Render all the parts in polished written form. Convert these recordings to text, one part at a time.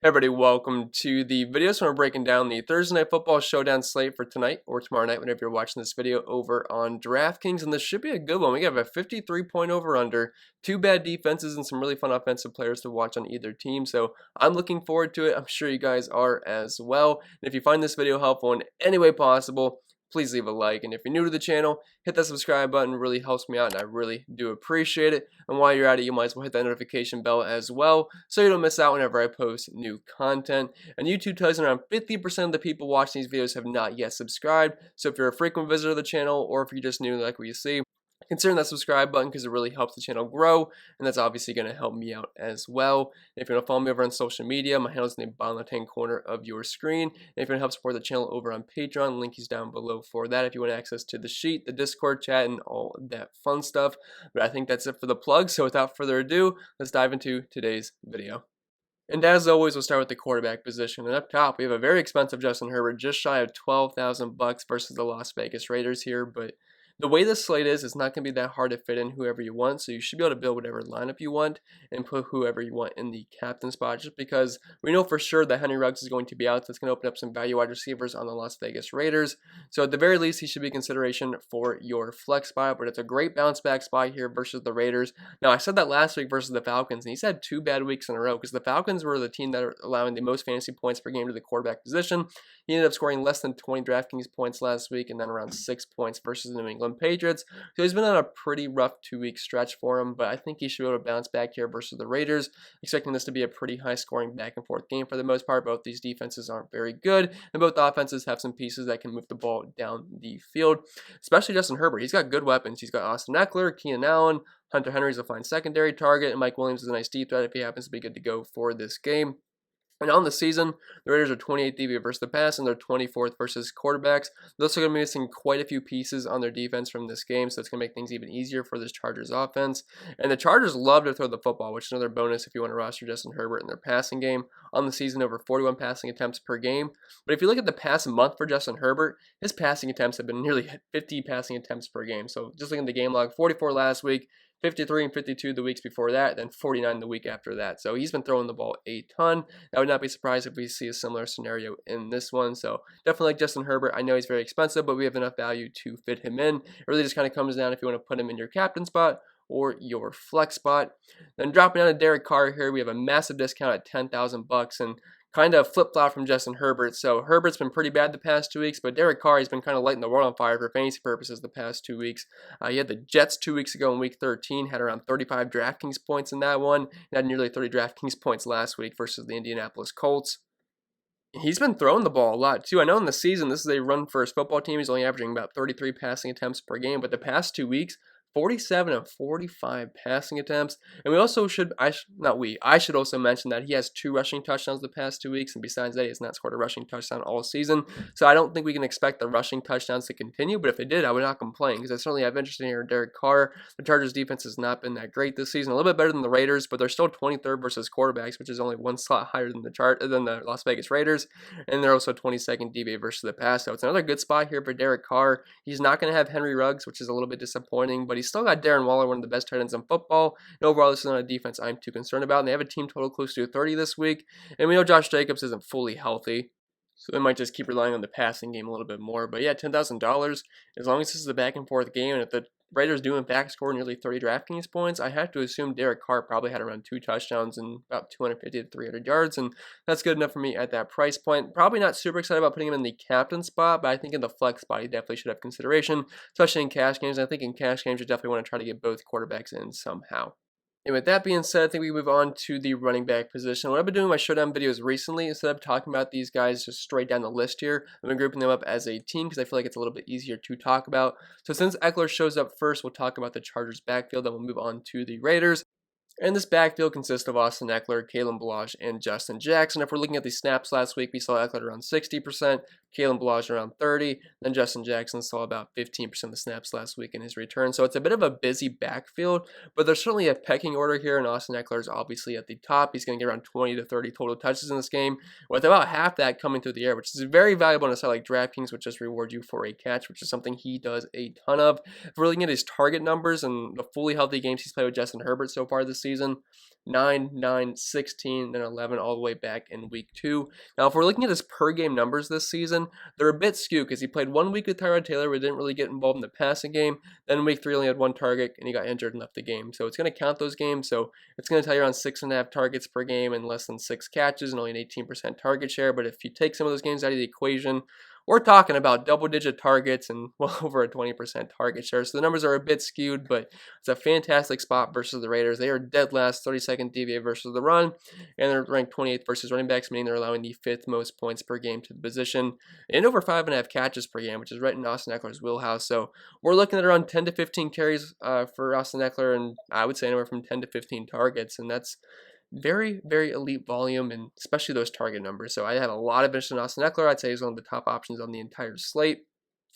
Hey everybody, welcome to the video. So we're breaking down the Thursday Night Football Showdown slate for tonight or tomorrow night whenever you're watching this video over on Draftkings. And this should be a good one. We have a 53-point over-under, two bad defenses, and some really fun offensive players to watch on either team. So I'm looking forward to it. I'm sure you guys are as well. And if you find this video helpful in any way possible, please leave a like, and if you're new to the channel, hit that subscribe button. It really helps me out, and I really do appreciate it. And while you're at it, you might as well hit that notification bell as well, so you don't miss out whenever I post new content. And YouTube tells me around 50% of the people watching these videos have not yet subscribed, so if you're a frequent visitor of the channel, or if you're just new like what you see, consider that subscribe button because it really helps the channel grow, and that's obviously going to help me out as well. And if you want to follow me over on social media, my handle is in the bottom left-hand corner of your screen. And if you want to help support the channel over on Patreon, link is down below for that if you want access to the sheet, the Discord chat, and all that fun stuff. But I think that's it for the plug, so without further ado, let's dive into today's video. And as always, we'll start with the quarterback position. And up top, we have a very expensive Justin Herbert, just shy of $12,000 versus the Las Vegas Raiders here, but the way this slate is, it's not going to be that hard to fit in whoever you want, so you should be able to build whatever lineup you want and put whoever you want in the captain spot, just because we know for sure that Henry Ruggs is going to be out. That's going to open up some value wide receivers on the Las Vegas Raiders. So at the very least, he should be consideration for your flex spot, but it's a great bounce back spot here versus the Raiders. Now, I said that last week versus the Falcons, and he's had two bad weeks in a row because the Falcons were the team that are allowing the most fantasy points per game to the quarterback position. He ended up scoring less than 20 DraftKings points last week and then around 6 points versus the New England Patriots. So he's been on a pretty rough 2-week stretch for him, but I think he should be able to bounce back here versus the Raiders, expecting this to be a pretty high-scoring back-and-forth game for the most part. Both these defenses aren't very good, and both offenses have some pieces that can move the ball down the field, especially Justin Herbert. He's got good weapons. He's got Austin Eckler, Keenan Allen, Hunter Henry's a fine secondary target, and Mike Williams is a nice deep threat if he happens to be good to go for this game. And on the season, the Raiders are 28th DVOA versus the pass, and they're 24th versus quarterbacks. They're also going to be missing quite a few pieces on their defense from this game, so it's going to make things even easier for this Chargers offense. And the Chargers love to throw the football, which is another bonus if you want to roster Justin Herbert in their passing game. On the season, over 41 passing attempts per game. But if you look at the past month for Justin Herbert, his passing attempts have been nearly 50 passing attempts per game. So just looking at the game log, 44 last week, 53 and 52 the weeks before that, then 49 the week after that. So he's been throwing the ball a ton. I would not be surprised if we see a similar scenario in this one. So definitely like Justin Herbert. I know he's very expensive, but we have enough value to fit him in. It really just kind of comes down if you want to put him in your captain spot or your flex spot. Then dropping down to Derek Carr here, we have a massive discount at $10,000 and kind of flip-flop from Justin Herbert. So Herbert's been pretty bad the past 2 weeks, but Derek Carr has been kind of lighting the world on fire for fantasy purposes the past 2 weeks. He had the Jets 2 weeks ago in week 13, had around 35 DraftKings points in that one, and had nearly 30 DraftKings points last week versus the Indianapolis Colts. He's been throwing the ball a lot too. I know in the season, this is a run-first football team. He's only averaging about 33 passing attempts per game, but the past 2 weeks, 47 of 45 passing attempts. And we also should, I should also mention that he has 2 rushing touchdowns the past 2 weeks. And besides that, he has not scored a rushing touchdown all season. So I don't think we can expect the rushing touchdowns to continue. But if they did, I would not complain because I certainly have interest in here in Derek Carr. The Chargers defense has not been that great this season. A little bit better than the Raiders, but they're still 23rd versus quarterbacks, which is only 1 slot higher than the Las Vegas Raiders. And they're also 22nd DVOA versus the pass. So it's another good spot here for Derek Carr. He's not going to have Henry Ruggs, which is a little bit disappointing, but he's still got Darren Waller, one of the best tight ends in football. And overall, this is not a defense I'm too concerned about. And they have a team total close to 30 this week. And we know Josh Jacobs isn't fully healthy, so they might just keep relying on the passing game a little bit more. But yeah, $10,000, as long as this is a back and forth game, and if the Raiders do in fact score nearly 30 DraftKings points, I have to assume Derek Carr probably had around 2 touchdowns and about 250 to 300 yards, and that's good enough for me at that price point. Probably not super excited about putting him in the captain spot, but I think in the flex spot he definitely should have consideration, especially in cash games. I think in cash games you definitely want to try to get both quarterbacks in somehow. And with that being said, I think we move on to the running back position. What I've been doing in my showdown videos recently, instead of talking about these guys just straight down the list here, I've been grouping them up as a team because I feel like it's a little bit easier to talk about. So since Eckler shows up first, we'll talk about the Chargers backfield, then we'll move on to the Raiders. And this backfield consists of Austin Eckler, Kalen Ballage, and Justin Jackson. If we're looking at the snaps last week, we saw Eckler around 60%, Kalen Ballage around 30%, then Justin Jackson saw about 15% of the snaps last week in his return. So it's a bit of a busy backfield, but there's certainly a pecking order here, and Austin Eckler is obviously at the top. He's going to get around 20 to 30 total touches in this game, with about half that coming through the air, which is very valuable on a site like DraftKings, which just reward you for a catch, which is something he does a ton of. If we're looking at his target numbers and the fully healthy games he's played with Justin Herbert so far this season. 9, 9, 16, then 11 all the way back in week 2. Now, if we're looking at his per game numbers this season, they're a bit skewed because he played 1 week with Tyrod Taylor, where he didn't really get involved in the passing game. Then week 3 only had 1 target, and he got injured and left the game. So it's going to count those games. So it's going to tell you around 6.5 targets per game and less than 6 catches and only an 18% target share. But if you take some of those games out of the equation, we're talking about double-digit targets and well over a 20% target share. So the numbers are a bit skewed, but it's a fantastic spot versus the Raiders. They are dead last, 32nd DVA versus the run, and they're ranked 28th versus running backs, meaning they're allowing the 5th most points per game to the position, and over 5.5 catches per game, which is right in Austin Eckler's wheelhouse. So we're looking at around 10 to 15 carries for Austin Eckler, and I would say anywhere from 10 to 15 targets, and that's very, very elite volume, and especially those target numbers. So I have a lot of interest in Austin Eckler. I'd say he's one of the top options on the entire slate.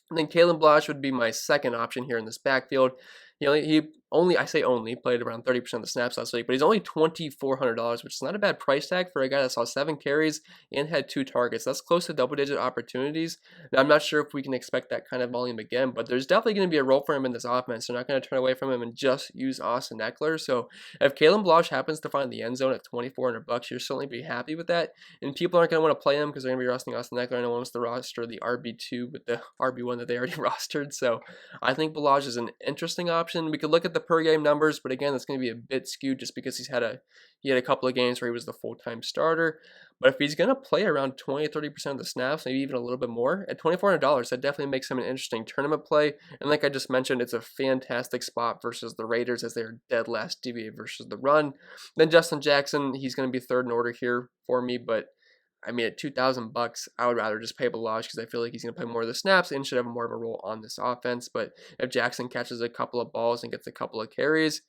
And then Kalen Ballage would be my second option here in this backfield. He only, I say only, played around 30% of the snaps last week, but he's only $2,400, which is not a bad price tag for a guy that saw 7 carries and had 2 targets. That's close to double-digit opportunities. Now, I'm not sure if we can expect that kind of volume again, but there's definitely going to be a role for him in this offense. They're not going to turn away from him and just use Austin Eckler. So if Kalen Ballage happens to find the end zone at $2,400, you'll certainly be happy with that. And people aren't going to want to play him because they're going to be rostering Austin Eckler, and no one wants to roster the RB2 with the RB1 that they already rostered. So I think Ballage is an interesting option. We could look at the per game numbers, but again, it's going to be a bit skewed just because he had a couple of games where he was the full-time starter. But if he's going to play around 20-30% of the snaps, maybe even a little bit more, at $2,400, that definitely makes him an interesting tournament play. And like I just mentioned, it's a fantastic spot versus the Raiders as they're dead last DVA versus the run. Then Justin Jackson, he's going to be third in order here for me, but I mean, at $2,000, I would rather just pay Ballage because I feel like he's going to play more of the snaps and should have more of a role on this offense. But if Jackson catches a couple of balls and gets a couple of carries,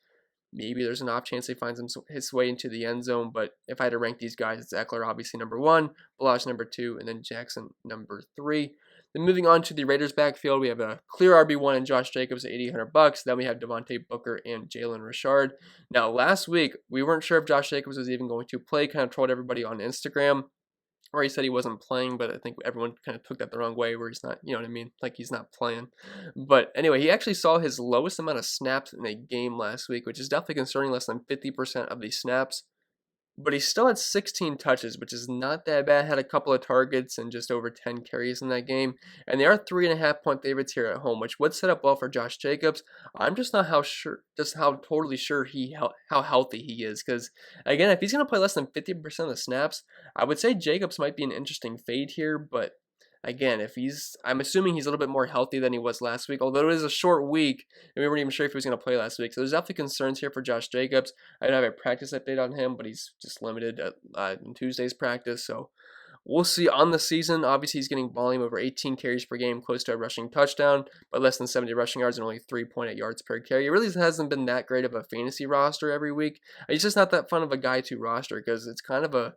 maybe there's an off chance he finds his way into the end zone. But if I had to rank these guys, it's Eckler obviously number 1, Ballage number 2, and then Jackson number 3. Then moving on to the Raiders backfield, we have a clear RB1 and Josh Jacobs at $8,800. Then we have Devontae Booker and Jalen Richard. Now, last week, we weren't sure if Josh Jacobs was even going to play. Kind of trolled everybody on Instagram, or he said he wasn't playing, but I think everyone kind of took that the wrong way, where he's not, you know what I mean? Like, he's not playing. But anyway, he actually saw his lowest amount of snaps in a game last week, which is definitely concerning, less than 50% of the snaps. But he still had 16 touches, which is not that bad. Had a couple of targets and just over 10 carries in that game. And they are 3.5-point favorites here at home, which would set up well for Josh Jacobs. I'm just not how totally sure how healthy he is. Because again, if he's going to play less than 50% of the snaps, I would say Jacobs might be an interesting fade here. But again, I'm assuming he's a little bit more healthy than he was last week, although it is a short week, and we weren't even sure if he was going to play last week. So there's definitely concerns here for Josh Jacobs. I don't have a practice update on him, but he's just limited in Tuesday's practice. So we'll see on the season. Obviously, he's getting volume over 18 carries per game, close to a rushing touchdown, but less than 70 rushing yards and only 3.8 yards per carry. It really hasn't been that great of a fantasy roster every week. He's just not that fun of a guy to roster because it's kind of a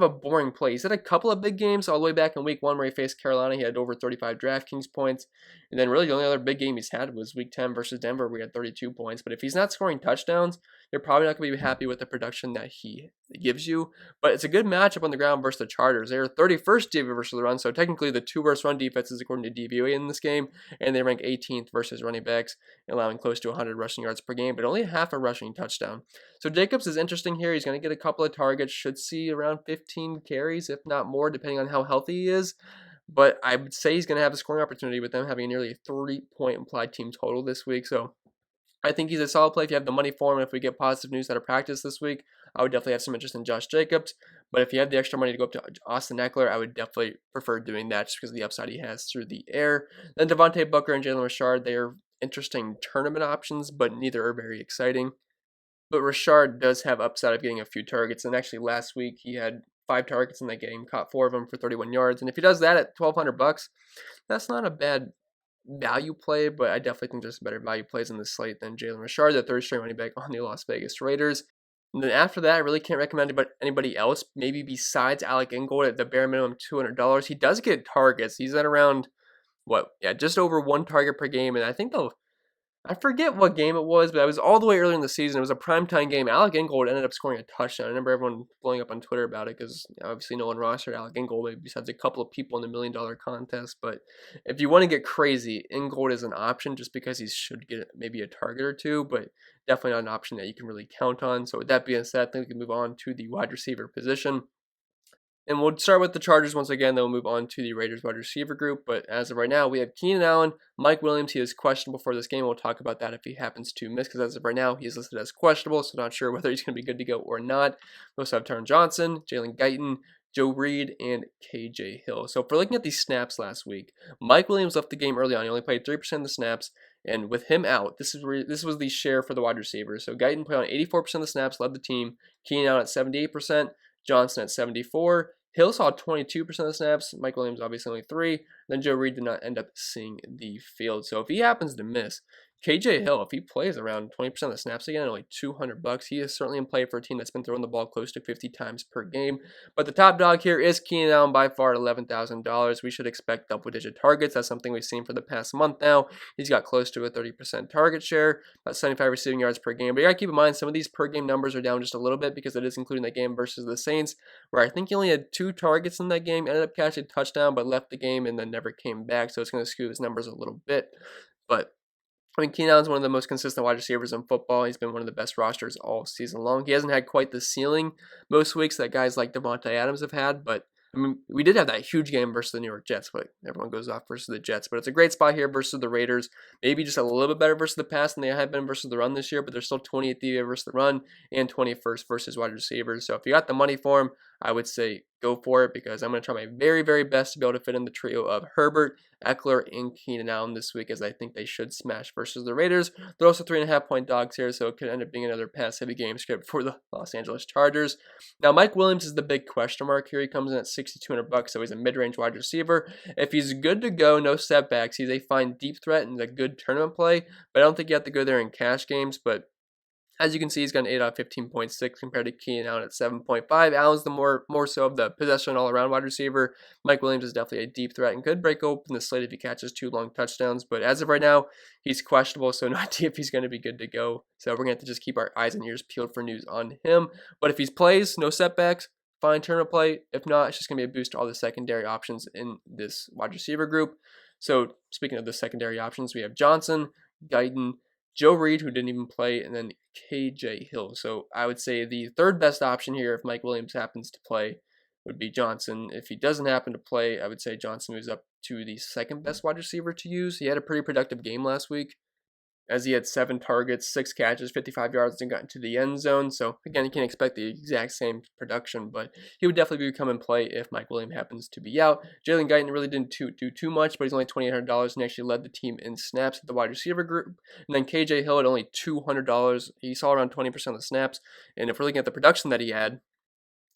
boring play. He's had a couple of big games all the way back in week 1 where he faced Carolina. He had over 35 Draftkings points. And then really the only other big game he's had was week 10 versus Denver where he had 32 points. But if he's not scoring touchdowns, you're probably not going to be happy with the production that he gives you. But it's a good matchup on the ground versus the Chargers. They're 31st DVOA versus the run, so technically the 2 worst run defenses according to DVOA in this game. And they rank 18th versus running backs, allowing close to 100 rushing yards per game, but only half a rushing touchdown. So Jacobs is interesting here. He's going to get a couple of targets, should see around 15 carries, if not more, depending on how healthy he is. But I would say he's going to have a scoring opportunity with them having nearly a 30-point implied team total this week. So I think he's a solid play if you have the money for him. If we get positive news out of practice this week, I would definitely have some interest in Josh Jacobs. But if you have the extra money to go up to Austin Eckler, I would definitely prefer doing that just because of the upside he has through the air. Then Devontae Booker and Jalen Richard, they are interesting tournament options, but neither are very exciting. But Richard does have upside of getting a few targets. And actually last week he had 5 targets in that game, caught 4 of them for 31 yards. And if he does that at $1,200, that's not a bad value play, but I definitely think there's better value plays in this slate than Jalen Richard, the third string running back on the Las Vegas Raiders. And then after that, I really can't recommend anybody else, maybe besides Alec Ingold at the bare minimum $200. He does get targets. He's at around, just over 1 target per game, and I think I forget what game it was, but it was all the way early in the season. It was a primetime game. Alec Ingold ended up scoring a touchdown. I remember everyone blowing up on Twitter about it because obviously no one rostered Alec Ingold besides a couple of people in the $1 million contest. But if you want to get crazy, Ingold is an option just because he should get maybe a target or two, but definitely not an option that you can really count on. So with that being said, I think we can move on to the wide receiver position. And we'll start with the Chargers once again, then we'll move on to the Raiders wide receiver group. But as of right now, we have Keenan Allen, Mike Williams. He is questionable for this game. We'll talk about that if he happens to miss, because as of right now, he is listed as questionable, so not sure whether he's going to be good to go or not. We also have Taron Johnson, Jalen Guyton, Joe Reed, and KJ Hill. So if we're looking at these snaps last week, Mike Williams left the game early on. He only played 3% of the snaps. And with him out, this was the share for the wide receivers. So Guyton played on 84% of the snaps, led the team. Keenan Allen at 78%. Johnson at 74%. Hill saw 22% of the snaps. Mike Williams obviously only 3%. Then Joe Reed did not end up seeing the field. So if he happens to miss, KJ Hill, if he plays around 20% of the snaps again, only $200, he is certainly in play for a team that's been throwing the ball close to 50 times per game. But the top dog here is Keenan Allen by far at $11,000. We should expect double-digit targets. That's something we've seen for the past month now. He's got close to a 30% target share, about 75 receiving yards per game. But you got to keep in mind, some of these per game numbers are down just a little bit because it is including that game versus the Saints, where I think he only had 2 targets in that game, ended up catching a touchdown, but left the game and then never came back. So it's going to skew his numbers a little bit. But I mean, Keenan Allen's one of the most consistent wide receivers in football. He's been one of the best rosters all season long. He hasn't had quite the ceiling most weeks that guys like Devontae Adams have had, but I mean, we did have that huge game versus the New York Jets, but everyone goes off versus the Jets. But it's a great spot here versus the Raiders. Maybe just a little bit better versus the pass than they have been versus the run this year, but they're still 20th the year versus the run and 21st versus wide receivers. So if you got the money for him, I would say go for it, because I'm going to try my very, very best to be able to fit in the trio of Herbert, Eckler, and Keenan Allen this week, as I think they should smash versus the Raiders. They're also 3.5-point dogs here, so it could end up being another pass-heavy game script for the Los Angeles Chargers. Now, Mike Williams is the big question mark here. He comes in at $6,200, so he's a mid-range wide receiver. If he's good to go, no setbacks, he's a fine deep threat and a good tournament play, but I don't think you have to go there in cash games. But as you can see, he's got an 8 out of 15.6 compared to Keenan Allen at 7.5. Allen's the more so of the possession all-around wide receiver. Mike Williams is definitely a deep threat and could break open the slate if he catches 2 long touchdowns. But as of right now, he's questionable, so not if he's going to be good to go. So we're going to have to just keep our eyes and ears peeled for news on him. But if he plays, no setbacks, fine tournament play. If not, it's just going to be a boost to all the secondary options in this wide receiver group. So speaking of the secondary options, we have Johnson, Guyton, Joe Reed, who didn't even play, and then KJ Hill. So I would say the third best option here, if Mike Williams happens to play, would be Johnson. If he doesn't happen to play, I would say Johnson moves up to the second best wide receiver to use. He had a pretty productive game last week, as he had 7 targets, 6 catches, 55 yards, and got into the end zone. So again, you can't expect the exact same production, but he would definitely come in play if Mike Williams happens to be out. Jalen Guyton really didn't do too much, but he's only $2,800 and actually led the team in snaps at the wide receiver group. And then KJ Hill at only $200. He saw around 20% of the snaps. And if we're looking at the production that he had,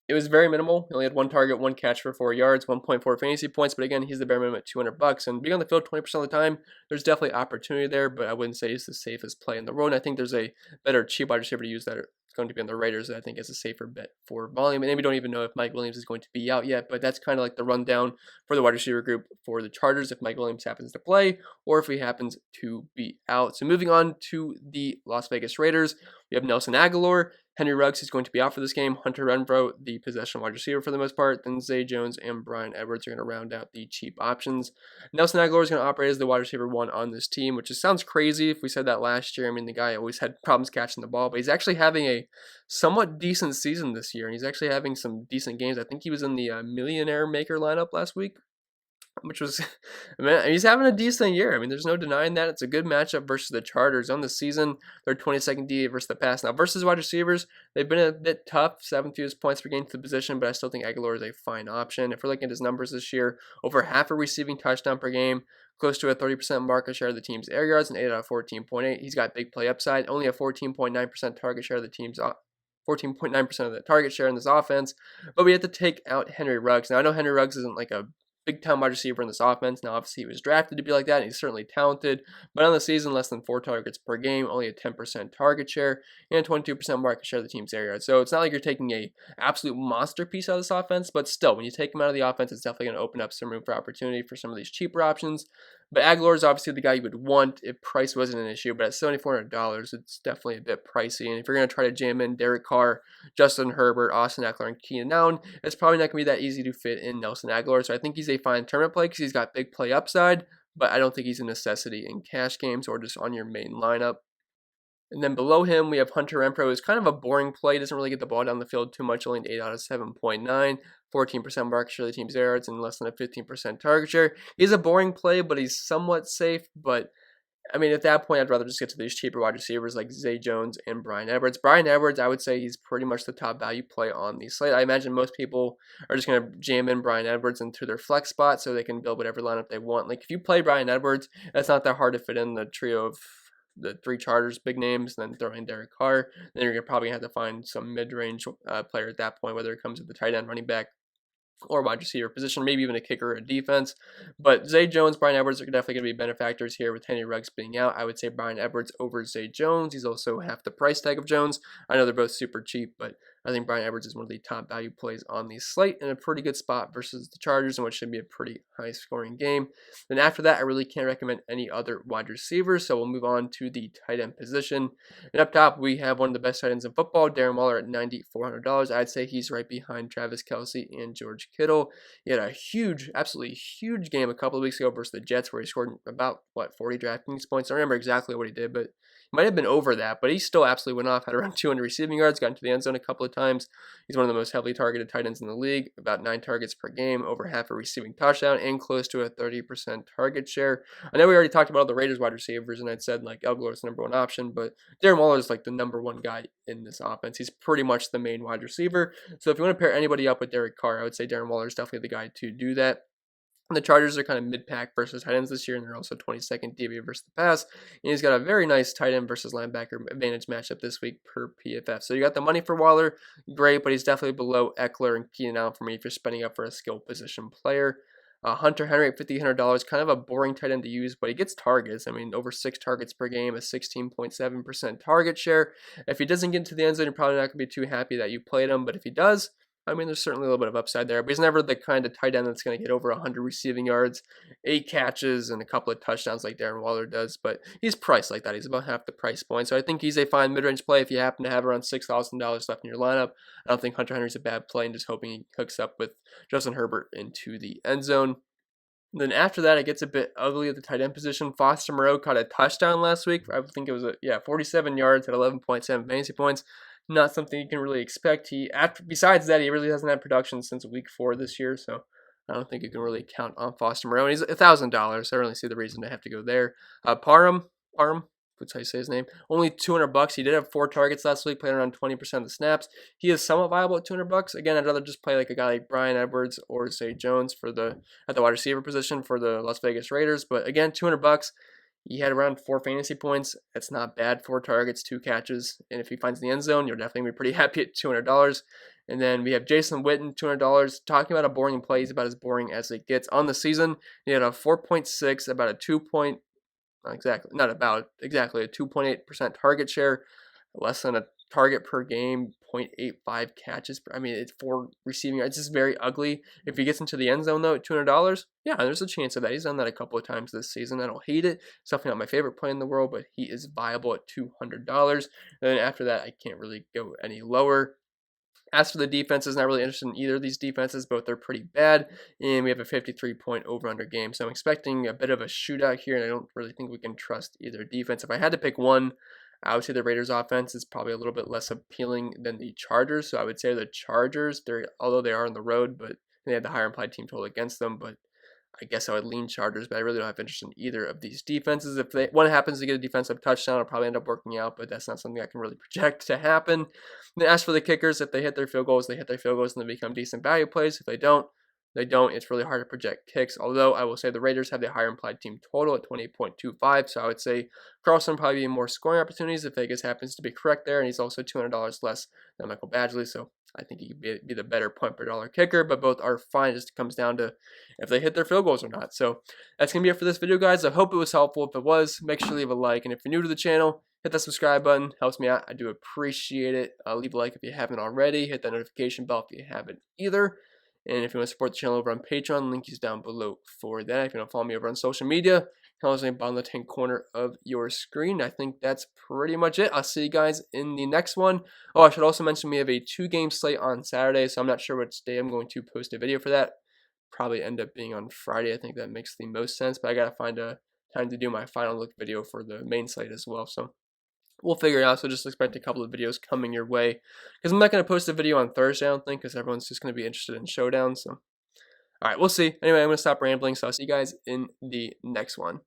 it was very minimal. He only had 1 target, 1 catch for 4 yards, 1.4 fantasy points. But again, he's the bare minimum at $200. And being on the field 20% of the time, there's definitely opportunity there. But I wouldn't say it's the safest play in the road. And I think there's a better cheap wide receiver to use that is going to be on the Raiders that I think is a safer bet for volume. And we don't even know if Mike Williams is going to be out yet. But that's kind of like the rundown for the wide receiver group for the Chargers if Mike Williams happens to play or if he happens to be out. So moving on to the Las Vegas Raiders, we have Nelson Agholor. Henry Ruggs is going to be out for this game. Hunter Renfrow, the possession wide receiver for the most part. Then Zay Jones and Bryan Edwards are going to round out the cheap options. Nelson Agholor is going to operate as the wide receiver 1 on this team, which just sounds crazy if we said that last year. I mean, the guy always had problems catching the ball, but he's actually having a somewhat decent season this year, and he's actually having some decent games. I think he was in the Millionaire Maker lineup last week, which was, I mean, he's having a decent year. I mean, there's no denying that. It's a good matchup versus the Chargers. On the season, they're 22nd DA versus the pass. Now, versus wide receivers, they've been a bit tough, 7th fewest points per game to the position, but I still think Agholor is a fine option. If we're looking at his numbers this year, over half a receiving touchdown per game, close to a 30% market share of the team's air yards, and 8 out of 14.8. He's got big play upside, only a 14.9% target share of the team's 14.9% of the target share in this offense, but we have to take out Henry Ruggs. Now, I know Henry Ruggs isn't like a big-time wide receiver in this offense. Now, obviously, he was drafted to be like that, and he's certainly talented, but on the season, less than 4 targets per game, only a 10% target share, and 22% market share of the team's air yards. So it's not like you're taking a absolute monster piece out of this offense, but still, when you take him out of the offense, it's definitely going to open up some room for opportunity for some of these cheaper options. But Aguilar is obviously the guy you would want if price wasn't an issue. But at $7,400, it's definitely a bit pricey. And if you're going to try to jam in Derek Carr, Justin Herbert, Austin Eckler, and Keenan Allen, it's probably not going to be that easy to fit in Nelson Aguilar. So I think he's a fine tournament play because he's got big play upside, but I don't think he's a necessity in cash games or just on your main lineup. And then below him, we have Hunter Renfrow, who's kind of a boring play. He doesn't really get the ball down the field too much, only an 8 out of 7.9, 14% market share of the team's yards, and less than a 15% target share. He's a boring play, but he's somewhat safe. But, I mean, at that point, I'd rather just get to these cheaper wide receivers like Zay Jones and Bryan Edwards. Bryan Edwards, I would say he's pretty much the top value play on the slate. I imagine most people are just going to jam in Bryan Edwards into their flex spot so they can build whatever lineup they want. Like, if you play Bryan Edwards, it's not that hard to fit in the trio of the 3 Chargers big names, and then throw in Derek Carr. Then you're probably going to have to find some mid-range player at that point, whether it comes with the tight end, running back, or wide receiver position, maybe even a kicker or a defense. But Zay Jones, Bryan Edwards are definitely going to be benefactors here with Henry Ruggs being out. I would say Bryan Edwards over Zay Jones. He's also half the price tag of Jones. I know they're both super cheap, but I think Bryan Edwards is one of the top value plays on the slate in a pretty good spot versus the Chargers, in which should be a pretty high scoring game. Then after that, I really can't recommend any other wide receivers, so we'll move on to the tight end position. And up top, we have one of the best tight ends in football, Darren Waller at $9,400. I'd say he's right behind Travis Kelce and George Kittle. He had a huge, absolutely huge game a couple of weeks ago versus the Jets where he scored about, 40 Draftkings points. I don't remember exactly what he did, but he might have been over that, but he still absolutely went off, had around 200 receiving yards, got into the end zone a couple of times. He's one of the most heavily targeted tight ends in the league, about 9 targets per game, over half a receiving touchdown, and close to a 30% target share. I know we already talked about all the Raiders wide receivers, and I'd said like Aguilar is the number 1 option, but Darren Waller is like the number 1 guy in this offense. He's pretty much the main wide receiver. So if you want to pair anybody up with Derek Carr, I would say Darren Waller is definitely the guy to do that. And the Chargers are kind of mid-pack versus tight ends this year, and they're also 22nd DVA versus the pass. And he's got a very nice tight end versus linebacker advantage matchup this week per PFF. So you got the money for Waller, great, but he's definitely below Eckler and Keenan Allen for me if you're spending up for a skill position player. Hunter Henry at $5,800, kind of a boring tight end to use, but he gets targets. I mean, over 6 targets per game, a 16.7% target share. If he doesn't get into the end zone, you're probably not going to be too happy that you played him, but if he does, I mean, there's certainly a little bit of upside there, but he's never the kind of tight end that's going to get over 100 receiving yards, 8 catches, and a couple of touchdowns like Darren Waller does, but he's priced like that. He's about half the price point, so I think he's a fine mid-range play if you happen to have around $6,000 left in your lineup. I don't think Hunter Henry's a bad play, and just hoping he hooks up with Justin Herbert into the end zone. And then after that, it gets a bit ugly at the tight end position. Foster Moreau caught a touchdown last week. I think it was 47 yards at 11.7 fantasy points. Not something you can really expect. Besides that, he really hasn't had production since week 4 this year, so I don't think you can really count on Foster Moreau. And he's $1,000, so I don't really see the reason to have to go there. Parham, that's how you say his name. Only $200. He did have 4 targets last week, playing around 20% of the snaps. He is somewhat viable at $200. Again, I'd rather just play like a guy like Bryan Edwards or Zay Jones at the wide receiver position for the Las Vegas Raiders. But again, $200. He had around 4 fantasy points. That's not bad. 4 targets, 2 catches. And if he finds the end zone, you're definitely going to be pretty happy at $200. And then we have Jason Witten, $200. Talking about a boring play, he's about as boring as it gets. On the season, he had a 4.6, about a 2.8% target share, less than a target per game, 0.85 catches. I mean, it's 4 receiving yards. It's just very ugly. If he gets into the end zone, though, at $200, yeah, there's a chance of that. He's done that a couple of times this season. I don't hate it. It's definitely not my favorite play in the world, but he is viable at $200. And then after that, I can't really go any lower. As for the defenses, not really interested in either of these defenses. Both are pretty bad, and we have a 53-point over-under game. So I'm expecting a bit of a shootout here, and I don't really think we can trust either defense. If I had to pick one, I would say the Raiders' offense is probably a little bit less appealing than the Chargers. So I would say the Chargers, although they are on the road, but they have the higher implied team total against them. But I guess I would lean Chargers, but I really don't have interest in either of these defenses. If one happens to get a defensive touchdown, it'll probably end up working out, but that's not something I can really project to happen. And then as for the kickers, if they hit their field goals, they hit their field goals and they become decent value plays. If they don't, they don't. It's really hard to project kicks, although I will say the Raiders have the higher implied team total at 28.25, so I would say Carlson probably be more scoring opportunities if Vegas happens to be correct there, and he's also $200 less than Michael Badgley, so I think he could be the better point per dollar kicker, but both are fine. It just comes down to if they hit their field goals or not. So that's going to be it for this video, guys. I hope it was helpful. If it was, make sure to leave a like, and if you're new to the channel, hit that subscribe button. Helps me out. I do appreciate it. Leave a like if you haven't already. Hit that notification bell if you haven't either. And if you want to support the channel over on Patreon, link is down below for that. If you want to follow me over on social media, channel is in the bottom left-hand corner of your screen. I think that's pretty much it. I'll see you guys in the next one. Oh, I should also mention we have a 2-game slate on Saturday, so I'm not sure which day I'm going to post a video for that. Probably end up being on Friday. I think that makes the most sense, but I gotta find a time to do my final look video for the main slate as well. So we'll figure it out. So just expect a couple of videos coming your way, because I'm not going to post a video on Thursday, I don't think, because everyone's just going to be interested in Showdown. So, all right, we'll see. Anyway, I'm going to stop rambling. So I'll see you guys in the next one.